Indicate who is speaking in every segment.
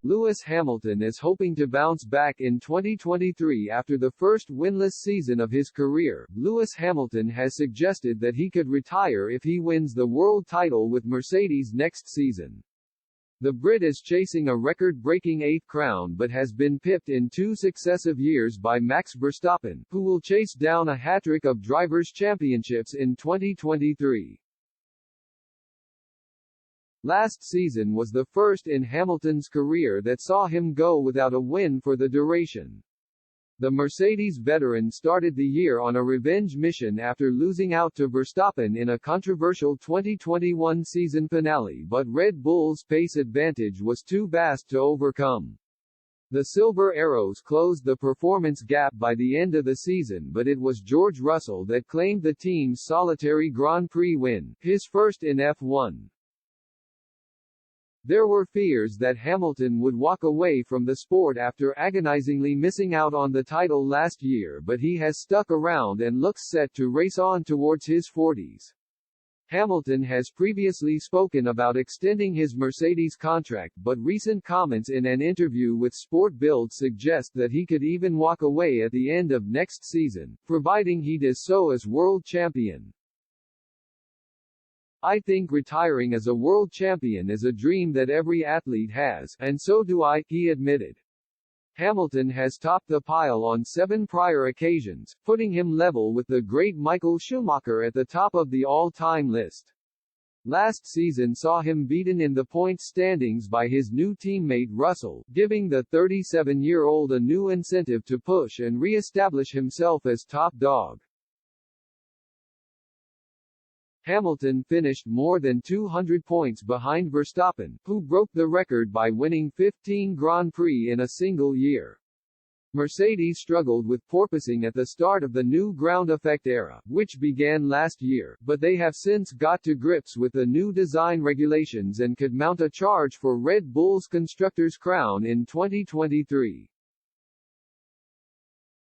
Speaker 1: Lewis Hamilton is hoping to bounce back in 2023 after the first winless season of his career. Lewis Hamilton has suggested that he could retire if he wins the world title with Mercedes next season. The Brit is chasing a record-breaking 8th crown but has been pipped in 2 successive years by Max Verstappen, who will chase down a hat-trick of drivers' championships in 2023. Last season was the first in Hamilton's career that saw him go without a win for the duration. The Mercedes veteran started the year on a revenge mission after losing out to Verstappen in a controversial 2021 season finale, but Red Bull's pace advantage was too vast to overcome. The Silver Arrows closed the performance gap by the end of the season, but it was George Russell that claimed the team's solitary Grand Prix win, his first in F1. There were fears that Hamilton would walk away from the sport after agonizingly missing out on the title last year, but he has stuck around and looks set to race on towards his 40s. Hamilton has previously spoken about extending his Mercedes contract, but recent comments in an interview with Sport Bild suggest that he could even walk away at the end of next season, providing he does so as world champion. "I think retiring as a world champion is a dream that every athlete has, and so do I," he admitted. Hamilton has topped the pile on 7 prior occasions, putting him level with the great Michael Schumacher at the top of the all-time list. Last season saw him beaten in the points standings by his new teammate Russell, giving the 37-year-old a new incentive to push and re-establish himself as top dog. Hamilton finished more than 200 points behind Verstappen, who broke the record by winning 15 Grand Prix in a single year. Mercedes struggled with porpoising at the start of the new ground effect era, which began last year, but they have since got to grips with the new design regulations and could mount a charge for Red Bull's Constructors' Crown in 2023.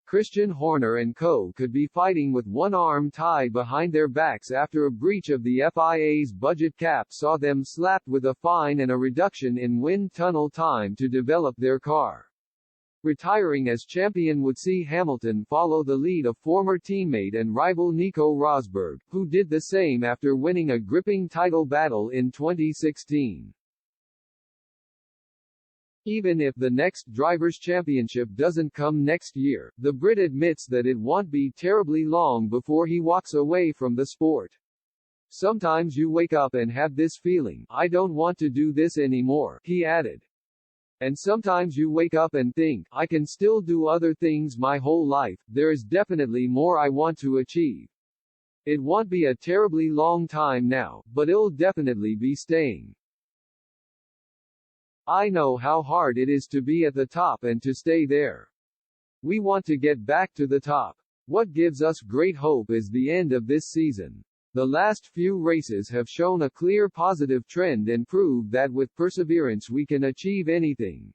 Speaker 1: Christian Horner and co. could be fighting with one arm tied behind their backs after a breach of the FIA's budget cap saw them slapped with a fine and a reduction in wind tunnel time to develop their car. Retiring as champion would see Hamilton follow the lead of former teammate and rival Nico Rosberg, who did the same after winning a gripping title battle in 2016. Even if the next Drivers' Championship doesn't come next year, the Brit admits that it won't be terribly long before he walks away from the sport. "Sometimes you wake up and have this feeling, I don't want to do this anymore," he added. "And sometimes you wake up and think, I can still do other things my whole life, there is definitely more I want to achieve. It won't be a terribly long time now, but it'll definitely be staying. I know how hard it is to be at the top and to stay there. We want to get back to the top. What gives us great hope is the end of this season. The last few races have shown a clear positive trend and prove that with perseverance we can achieve anything."